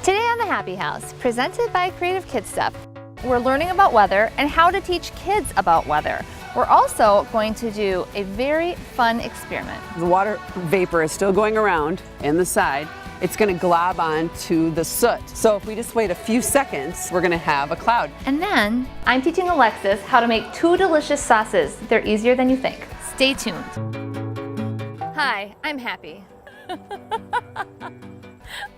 Today on the Happy House, presented by Creative Kid Stuff, we're learning about weather and how to teach kids about weather. We're also going to do a very fun experiment. The water vapor is still going around in the side. It's going to glob onto the soot. So if we just wait a few seconds, we're going to have a cloud. And then I'm teaching Alexis how to make 2 delicious sauces. They're easier than you think. Stay tuned. Hi, I'm Happy.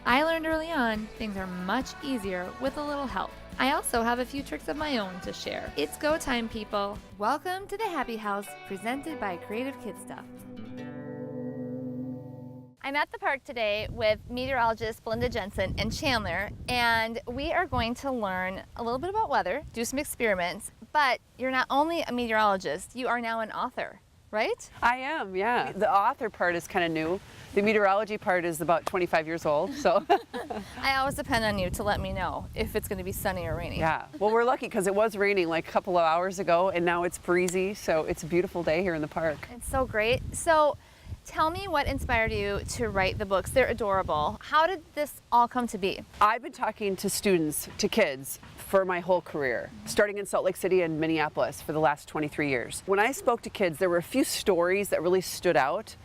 I learned early on things are much easier with a little help. I also have a few tricks of my own to share. It's go time, people. Welcome to the Happy House, presented by Creative Kid Stuff. I'm at the park today with meteorologist Belinda Jensen and Chandler, and we are going to learn a little bit about weather, do some experiments, but you're not only a meteorologist, you are now an author, right? I am, yeah. The author part is kind of new. The meteorology part is about 25 years old, so. I always depend on you to let me know if it's going to be sunny or rainy. Yeah, well, we're lucky because it was raining like a couple of hours ago, and now it's breezy, so it's a beautiful day here in the park. It's so great. So tell me what inspired you to write the books. They're adorable. How did this all come to be? I've been talking to students, to kids, for my whole career, starting in Salt Lake City and Minneapolis for the last 23 years. When I spoke to kids, there were a few stories that really stood out.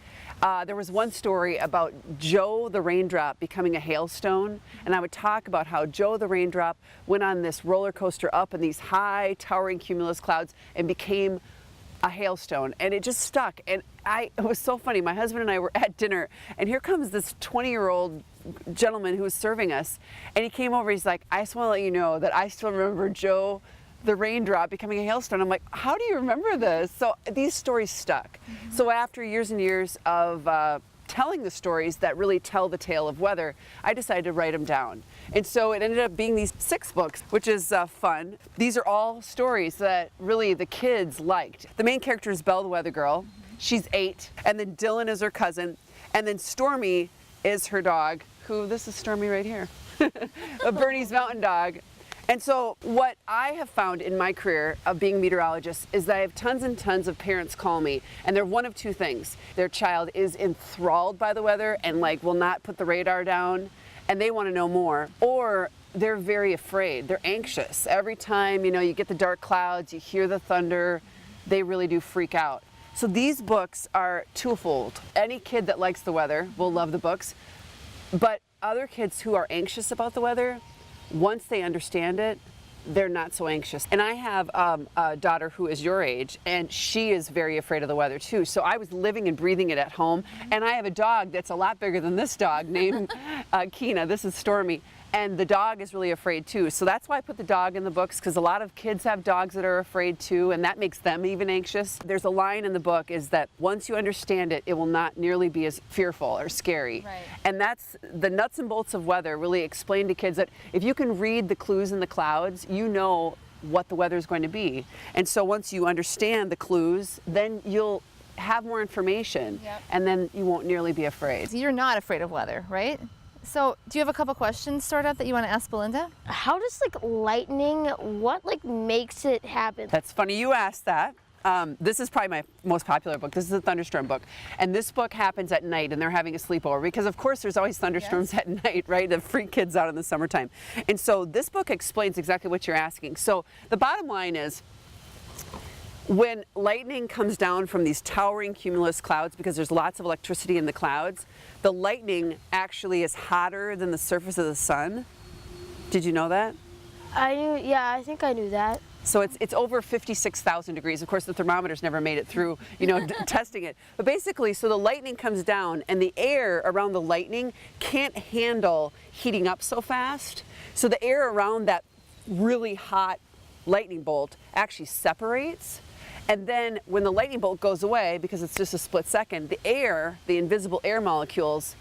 There was one story about Joe the raindrop becoming a hailstone, and I would talk about how Joe the raindrop went on this roller coaster up in these high towering cumulus clouds and became a hailstone, and it just stuck. And it was so funny. My husband and I were at dinner, and here comes this 20-year-old gentleman who was serving us, and he came over. He's like, "I just want to let you know that I still remember Joe the raindrop becoming a hailstone." I'm like, "How do you remember this?" So these stories stuck. So after years and years of telling the stories that really tell the tale of weather, I decided to write them down. And so it ended up being these 6 books, which is fun. These are all stories that really the kids liked. The main character is Belle the Weather Girl. She's 8. And then Dylan is her cousin. And then Stormy is her dog, this is Stormy right here, a Bernese Mountain Dog. And so what I have found in my career of being a meteorologist is that I have tons and tons of parents call me, and they're one of 2 things. Their child is enthralled by the weather and will not put the radar down, and they want to know more, or they're very afraid. They're anxious. Every time, you get the dark clouds, you hear the thunder, they really do freak out. So these books are twofold. Any kid that likes the weather will love the books, but other kids who are anxious about the weather, once they understand it, they're not so anxious. And I have a daughter who is your age, and she is very afraid of the weather too. So I was living and breathing it at home. And I have a dog that's a lot bigger than this dog named Keena. This is Stormy. And the dog is really afraid too. So that's why I put the dog in the books, because a lot of kids have dogs that are afraid too, and that makes them even anxious. There's a line in the book is that once you understand it, it will not nearly be as fearful or scary. Right. And that's the nuts and bolts of weather, really explain to kids that if you can read the clues in the clouds, you know what the weather is going to be. And so once you understand the clues, then you'll have more information. Yep. And then you won't nearly be afraid. So you're not afraid of weather, right? So do you have a couple questions sort of that you want to ask Belinda? How does lightning, what makes it happen? That's funny you asked that. This is probably my most popular book. This is a thunderstorm book. And this book happens at night, and they're having a sleepover because of course there's always thunderstorms at night, right? To freak kids out in the summertime. And so this book explains exactly what you're asking. So the bottom line is, when lightning comes down from these towering cumulus clouds, because there's lots of electricity in the clouds, the lightning actually is hotter than the surface of the sun. Did you know that? I think I knew that. So it's over 56,000 degrees. Of course, the thermometers never made it through, testing it. But basically, so the lightning comes down, and the air around the lightning can't handle heating up so fast. So the air around that really hot lightning bolt actually separates. And then when the lightning bolt goes away, because it's just a split second, the invisible air molecules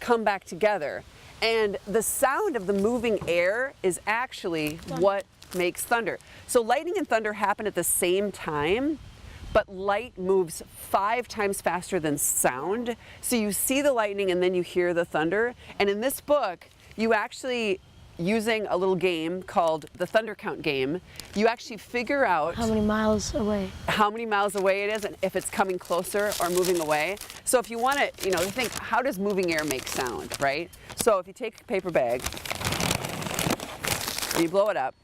come back together. And the sound of the moving air is actually what makes thunder. So lightning and thunder happen at the same time, but light moves 5 times faster than sound. So you see the lightning and then you hear the thunder. And in this book, you actually using a little game called the thunder count game, you actually figure out How many miles away? it is and if it's coming closer or moving away. So if you want to, you know, think, how does moving air make sound, right? So if you take a paper bag and you blow it up,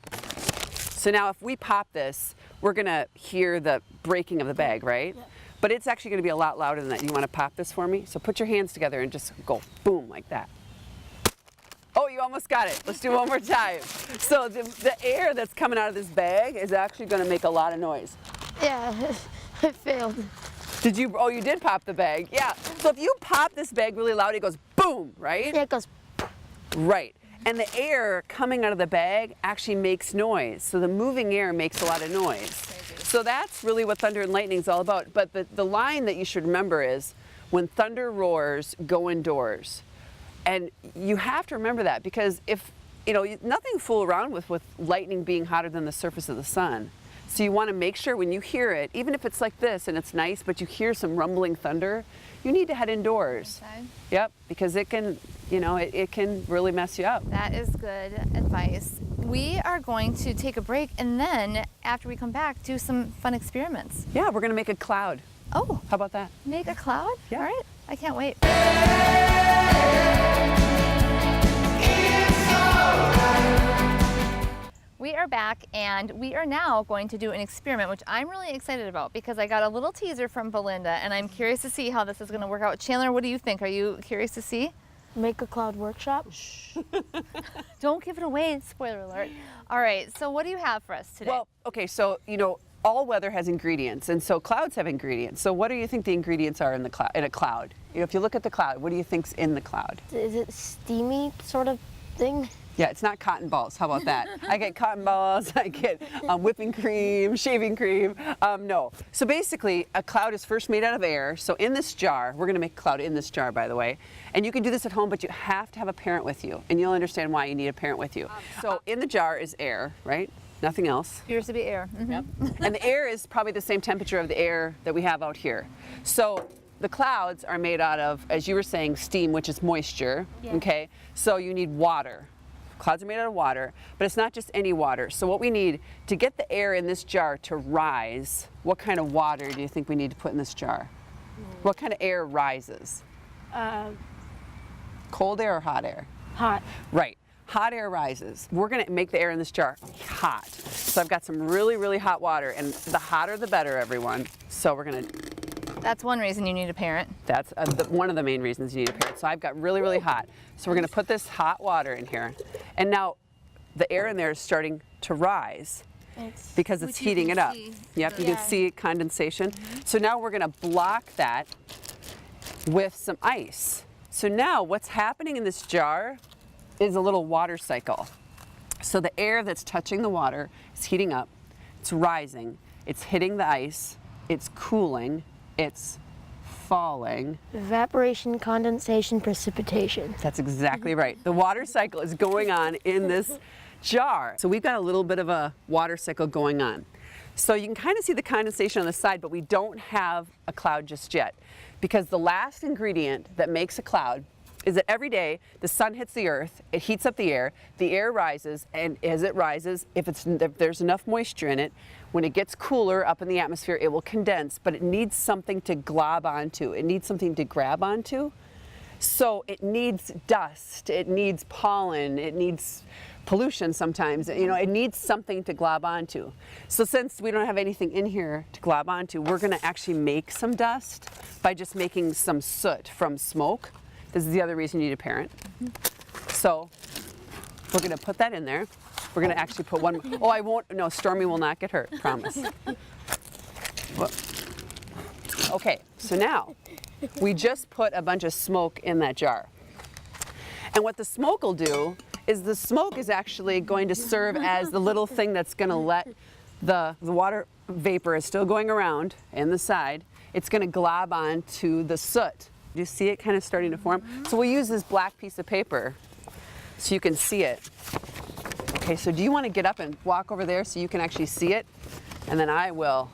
so now if we pop this, we're going to hear the breaking of the bag, right? Yeah. But it's actually going to be a lot louder than that. You want to pop this for me? So put your hands together and just go boom like that. Oh, you almost got it. Let's do it one more time. So the air that's coming out of this bag is actually going to make a lot of noise. Yeah, I failed. Did you? Oh, you did pop the bag. Yeah. So if you pop this bag really loud, it goes boom, right? Yeah, it goes. Right. And the air coming out of the bag actually makes noise. So the moving air makes a lot of noise. So that's really what thunder and lightning is all about. But the line that you should remember is, when thunder roars, go indoors. And you have to remember that, because if, you know, nothing to fool around with lightning being hotter than the surface of the sun. So you want to make sure when you hear it, even if it's like this and it's nice, but you hear some rumbling thunder, you need to head indoors. Inside. Yep, because it can, you know, it can really mess you up. That is good advice. We are going to take a break, and then after we come back, do some fun experiments. Yeah, we're going to make a cloud. Oh, How about that? make a cloud? Yeah. All right, I can't wait. We are back, and we are now going to do an experiment, which I'm really excited about because I got a little teaser from Belinda, and I'm curious to see how this is going to work out. Chandler, what do you think? Are you curious to see? Make a cloud workshop. Don't give it away, spoiler alert. All right, so what do you have for us today? Well, okay, so, you know, all weather has ingredients, and so clouds have ingredients. So what do you think the ingredients are in the cloud? In a cloud, you know, if you look at the cloud, what do you think's in the cloud? Is it steamy sort of thing? Yeah, it's not cotton balls. How about that? I get cotton balls. I get whipping cream, shaving cream. No. So basically, a cloud is first made out of air. So in this jar, we're going to make a cloud in this jar, by the way. And you can do this at home, but you have to have a parent with you, and you'll understand why you need a parent with you. So in the jar is air, right? Nothing else. Appears to be air. And the air is probably the same temperature of the air that we have out here. So the clouds are made out of, as you were saying, steam, which is moisture. Yeah. Okay. So you need water. Clouds are made out of water, but it's not just any water. So what we need to get the air in this jar to rise, what kind of water do you think we need to put in this jar? What kind of air rises? Cold air or hot air? Hot. Right. Hot air rises. We're going to make the air in this jar hot. So I've got some really, really hot water, and the hotter the better, everyone. So we're going to... That's one reason you need a parent. That's one of the main reasons you need a parent. So I've got really, really hot. So we're going to put this hot water in here. And now the air in there is starting to rise because it's Which you heating can it up. see. Yep, you Yeah. can see condensation. So now we're going to block that with some ice. So now what's happening in this jar is a little water cycle. So the air that's touching the water is heating up, it's rising, it's hitting the ice, it's cooling, it's falling. Evaporation, condensation, precipitation. That's exactly right. The water cycle is going on in this jar. So we've got a little bit of a water cycle going on. So you can kind of see the condensation on the side, but we don't have a cloud just yet, because the last ingredient that makes a cloud is that every day the sun hits the earth, it heats up the air rises, and as it rises, if there's enough moisture in it, when it gets cooler up in the atmosphere, it will condense, but it needs something to glob onto. It needs something to grab onto. So it needs dust, it needs pollen, it needs pollution sometimes, you know, it needs something to glob onto. So since we don't have anything in here to glob onto, we're gonna actually make some dust by just making some soot from smoke. This is the other reason you need a parent. So we're gonna put that in there. We're gonna actually put one, oh, I won't, no, Stormy will not get hurt, promise. Well, okay, so now we just put a bunch of smoke in that jar. And what the smoke will do is the smoke is actually going to serve as the little thing that's gonna let the water vapor is still going around in the side. It's gonna glob onto the soot. Do you see it kind of starting to form? So we'll use this black piece of paper so you can see it. Okay, so do you want to get up and walk over there so you can actually see it? And then I will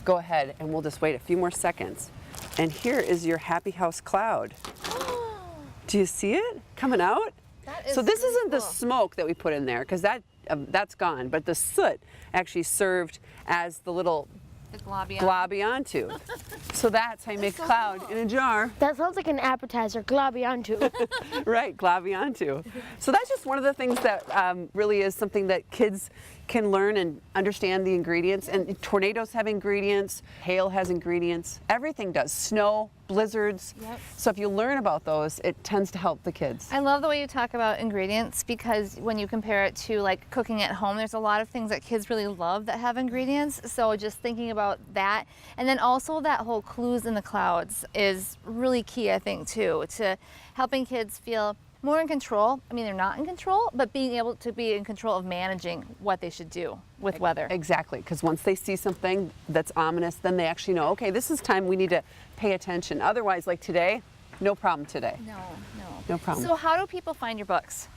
go ahead and we'll just wait a few more seconds. And here is your Happy House cloud. Do you see it coming out? That is So this really isn't the cool. smoke that we put in there, because that's gone, but the soot actually served as the little The globby. globion tube. So that's how you make so cloud cool. in a jar. That sounds like an appetizer, globiantu. Right, globion tube. So that's just one of the things that really is something that kids can learn and understand the ingredients. And tornadoes have ingredients, hail has ingredients, everything does. Snow, blizzards. Yep. So if you learn about those, it tends to help the kids. I love the way you talk about ingredients, because when you compare it to like cooking at home, there's a lot of things that kids really love that have ingredients. So just thinking about that, and then also that whole clues in the clouds is really key, I think, too, to helping kids feel more in control. I mean, they're not in control, but being able to be in control of managing what they should do with weather. Exactly, because once they see something that's ominous, then they actually know, okay, this is time we need to pay attention. Otherwise, like today, no problem today. No problem. So how do people find your books?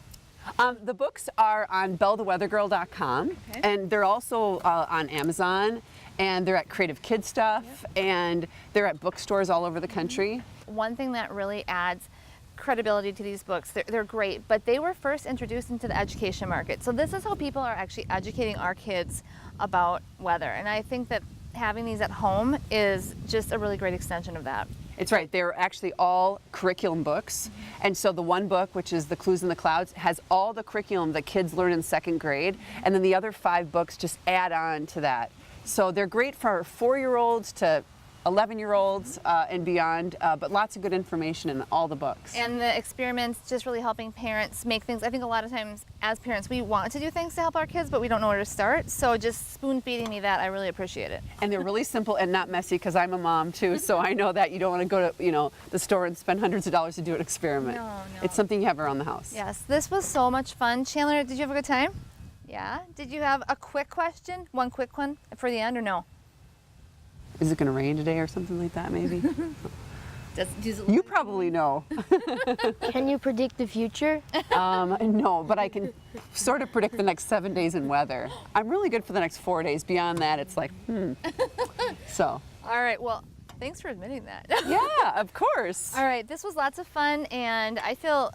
The books are on belltheweathergirl.com, Okay. and they're also on Amazon, and they're at Creative Kid Stuff, and they're at bookstores all over the country. One thing that really adds credibility to these books, they're great, but they were first introduced into the education market. So this is how people are actually educating our kids about weather. And I think that having these at home is just a really great extension of that. It's right, they're actually all curriculum books. And so the one book, which is The Clues in the Clouds, has all the curriculum that kids learn in second grade. And then the other 5 books just add on to that. So they're great for 4-year-olds to 11-year-olds and beyond, but lots of good information in all the books. And the experiments just really helping parents make things. I think a lot of times as parents, we want to do things to help our kids, but we don't know where to start. So just spoon feeding me that, I really appreciate it. And they're really simple and not messy, because I'm a mom too, so I know that you don't want to go to the store and spend hundreds of dollars to do an experiment. No. It's something you have around the house. Yes, this was so much fun. Chandler, did you have a good time? Yeah? Did you have a quick question? One quick one for the end, or no? Is it going to rain today or something like that, maybe? Does it You probably know. Can you predict the future? No, but I can sort of predict the next 7 days in weather. I'm really good for the next 4 days. Beyond that, it's like, So, All right, well, thanks for admitting that. yeah, of course. All right, this was lots of fun, and I feel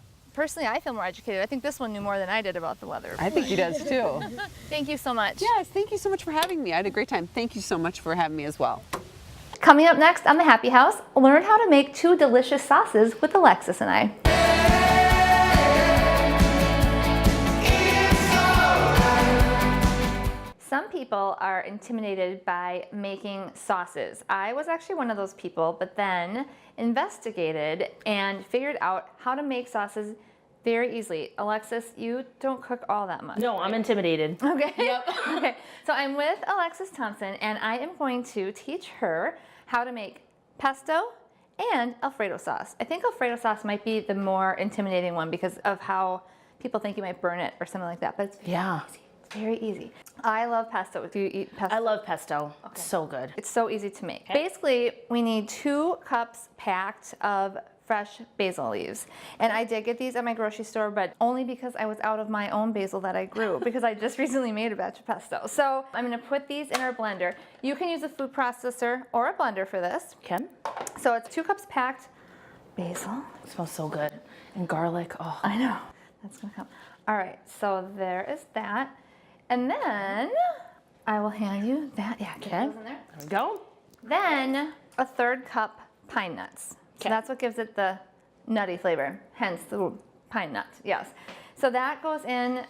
more educated. I think this one knew more than I did about the weather. I think he does too. Thank you so much. Yes, thank you so much for having me. I had a great time. Thank you so much for having me as well. Coming up next on the Happy House, learn how to make 2 delicious sauces with Alexis and I. Some people are intimidated by making sauces. I was actually one of those people, but then investigated and figured out how to make sauces very easily. Alexis, you don't cook all that much. No, I'm intimidated. Okay. Yep. Okay. So I'm with Alexis Thompson, and I am going to teach her how to make pesto and Alfredo sauce. I think Alfredo sauce might be the more intimidating one because of how people think you might burn it or something like that. But it's very easy. It's very easy. I love pesto. Do you eat pesto? I love pesto. Okay. So good. It's so easy to make. Okay. Basically, we need 2 cups packed of fresh basil leaves. And I did get these at my grocery store, but only because I was out of my own basil that I grew, because I just recently made a batch of pesto. So I'm gonna put these in our blender. You can use a food processor or a blender for this. Okay. So it's 2 cups packed basil. It smells so good. And garlic. Oh. I know, that's gonna come. All right, so there is that. And then I will hand you that. Yeah, get Okay. those in there. There we go. Then a 1/3 cup pine nuts. So that's what gives it the nutty flavor, hence the pine nuts, yes. So that goes in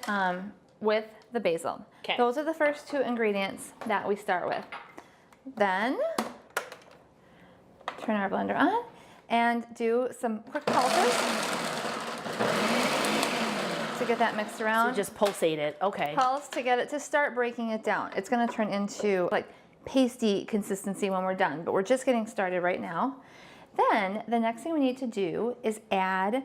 with the basil. Okay. Those are the first 2 ingredients that we start with. Then turn our blender on and do some quick pulses to get that mixed around. So just pulsate it. Okay. Pulse to get it to start breaking it down. It's going to turn into like pasty consistency when we're done, but we're just getting started right now. Then the next thing we need to do is add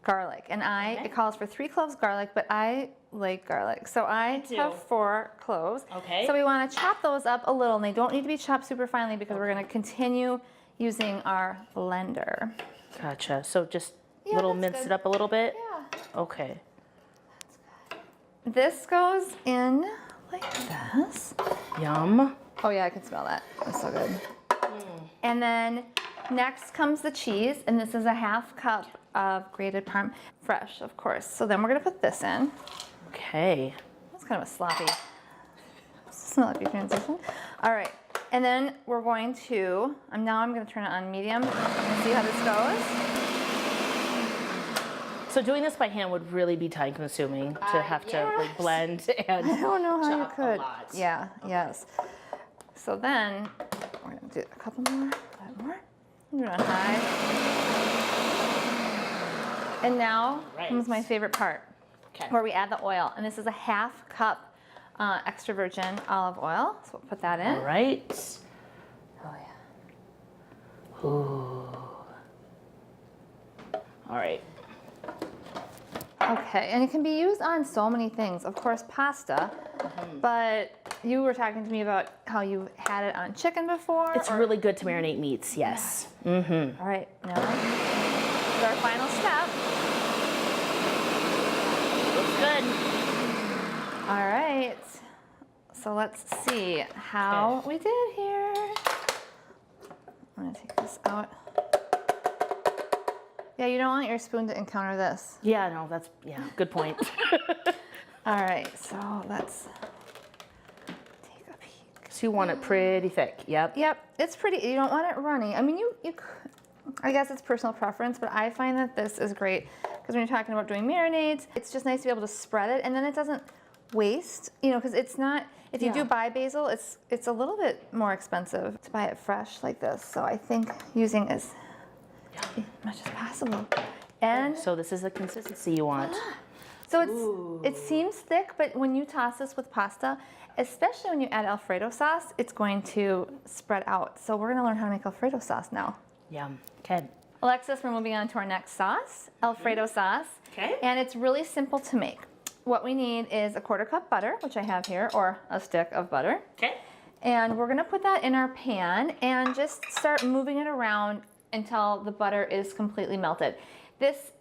garlic. And it calls for 3 cloves garlic, but I like garlic. So I have 4 cloves. Okay. So we want to chop those up a little, and they don't need to be chopped super finely because we're going to continue using our blender. Gotcha. So just Yeah, little that's mince good. it up a little bit? Yeah. Okay. This goes in like this. Yum. Oh yeah, I can smell that. That's so good. And then next comes the cheese, and this is a 1/2 cup of grated parm, fresh, of course. So then we're gonna put this in. Okay. That's kind of a sloppy transition. All right, and then we're going to, now I'm gonna turn it on medium and see how this goes. So doing this by hand would really be time consuming to have to like blend and I don't know how you chop could. a lot. Yeah, yes. So then we're gonna do a couple more, do it on high. And now comes my favorite part, where we add the oil. And this is a 1/2 cup extra virgin olive oil. So we'll put that in. All right. Oh yeah. Ooh. All right. Okay, and it can be used on so many things. Of course, pasta, but you were talking to me about how you had it on chicken before. It's really good to marinate meats, yes. Mm-hmm. All right, now it's our final step. Looks good. All right, so let's see how we did here. I'm gonna take this out. Yeah, you don't want your spoon to encounter this. Yeah, no, that's, good point. All right, so let's take a peek. So you want it pretty thick, yep. Yep, it's pretty, you don't want it runny. I mean, I guess it's personal preference, but I find that this is great because when you're talking about doing marinades, it's just nice to be able to spread it and then it doesn't waste, because it's not, if you do buy basil, it's a little bit more expensive to buy it fresh like this. So I think using as much as possible. And So this is the consistency you want. so it seems thick, but when you toss this with pasta, especially when you add Alfredo sauce, it's going to spread out. So we're gonna learn how to make Alfredo sauce now. Yum. Okay. Alexis, we're moving on to our next sauce, Alfredo sauce. Okay. And it's really simple to make. What we need is a 1/4 cup butter, which I have here, or a stick of butter. Okay. And we're gonna put that in our pan and just start moving it around until the butter is completely melted. This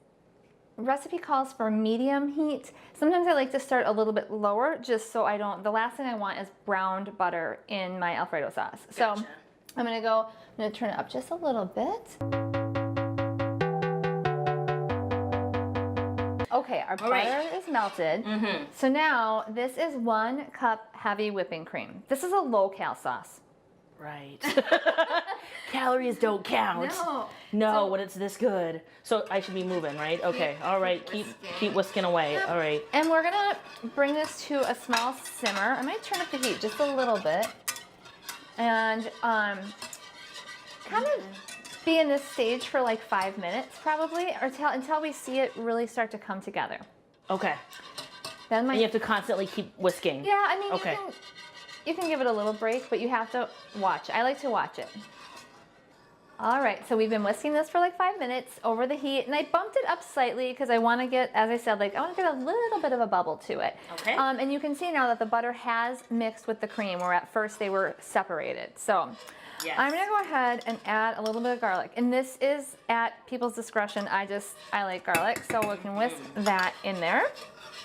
recipe calls for medium heat. Sometimes I like to start a little bit lower just so the last thing I want is browned butter in my Alfredo sauce. So I'm gonna turn it up just a little bit. Okay, our butter is melted. So now this is 1 cup heavy whipping cream. This is a low-cal sauce. Right. Calories don't count. No, when it's this good. So I should be moving, right? Okay. All right. Keep whisking away. All right. And we're gonna bring this to a small simmer. I might turn up the heat just a little bit. And kind of be in this stage for like 5 minutes probably, or until we see it really start to come together. Okay. Then And you have to constantly keep whisking. Yeah, I mean, Okay. you can give it a little break, but you have to watch. I like to watch it. All right, so we've been whisking this for like 5 minutes over the heat, and I bumped it up slightly because I want to get, as I said, I want to get a little bit of a bubble to it. Okay. And you can see now that the butter has mixed with the cream, where at first they were separated. So I'm gonna go ahead and add a little bit of garlic, and this is at people's discretion. I like garlic, so we can whisk that in there.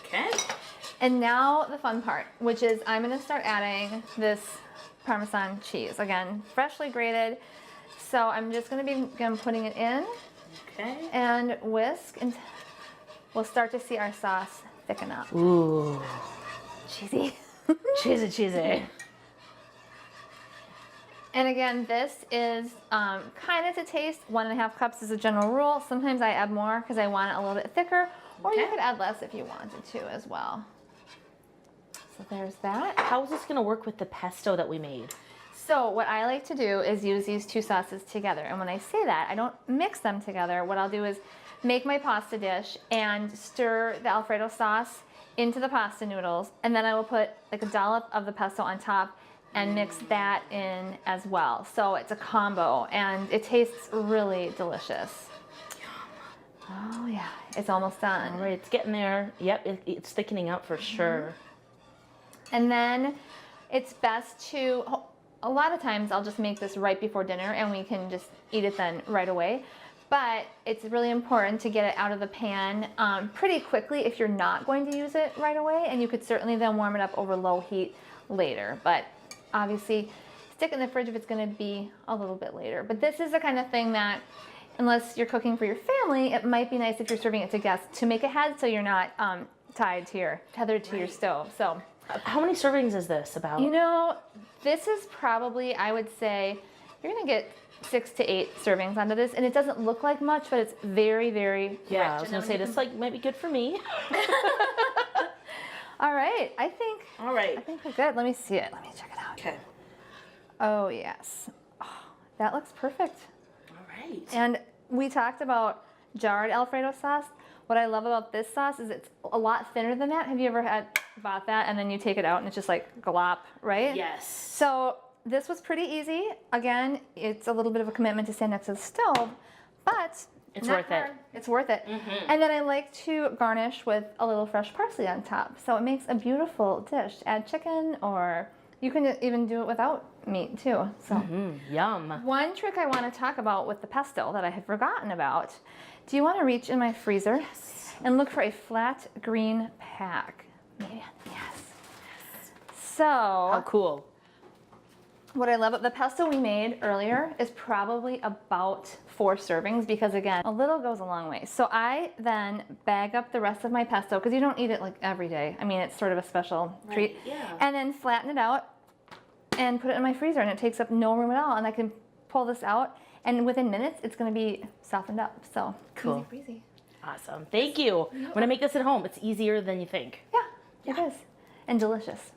Okay. And now the fun part, which is I'm gonna start adding this Parmesan cheese. Again, freshly grated. So I'm just gonna begin putting it in and whisk, and we'll start to see our sauce thicken up. Ooh. Cheesy. Cheesy. And again, this is kind of to taste. 1.5 cups is a general rule. Sometimes I add more because I want it a little bit thicker, or you could add less if you wanted to as well. So there's that. How is this going to work with the pesto that we made? So what I like to do is use these two sauces together. And when I say that, I don't mix them together. What I'll do is make my pasta dish and stir the Alfredo sauce into the pasta noodles. And then I will put like a dollop of the pesto on top and mix that in as well. So it's a combo and it tastes really delicious. Oh yeah, it's almost done. All right, it's getting there. Yep, it's thickening up for sure. And then it's best to, a lot of times I'll just make this right before dinner and we can just eat it then right away. But it's really important to get it out of the pan pretty quickly if you're not going to use it right away. And you could certainly then warm it up over low heat later. But obviously stick it in the fridge if it's going to be a little bit later. But this is the kind of thing that unless you're cooking for your family, it might be nice if you're serving it to guests to make a head so you're not tethered to your stove. So, How many servings is this about? you know, this is probably, I would say, you're gonna get 6 to 8 servings onto this, and it doesn't look like much, but it's very, very yeah, I rich. was gonna say this might be good for me. All right, I think All right. we're good. Let me see it. Let me check it out. Okay. Oh yes, oh, that looks perfect. All right. And we talked about jarred Alfredo sauce. What I love about this sauce is it's a lot thinner than that. Have you ever bought that and then you take it out and it's just like glop, right? Yes. So this was pretty easy. Again, it's a little bit of a commitment to stand next to the stove, but It's not worth it. hard. It's worth it. And then I like to garnish with a little fresh parsley on top. So it makes a beautiful dish. Add chicken, or you can even do it without meat too. So Yum. one trick I want to talk about with the pesto that I had forgotten about. Do you want to reach in my freezer and look for a flat green pack? Maybe. Yes. So How cool. what I love about the pesto we made earlier is probably about 4 servings, because again, a little goes a long way. So I then bag up the rest of my pesto, because you don't eat it like every day. I mean, it's sort of a special treat. yeah. And then flatten it out and put it in my freezer, and it takes up no room at all. And I can pull this out, and within minutes, it's going to be softened up. So Cool. easy breezy. Awesome. Thank you. When I make this at home, it's easier than you think. Yeah, it is. And delicious.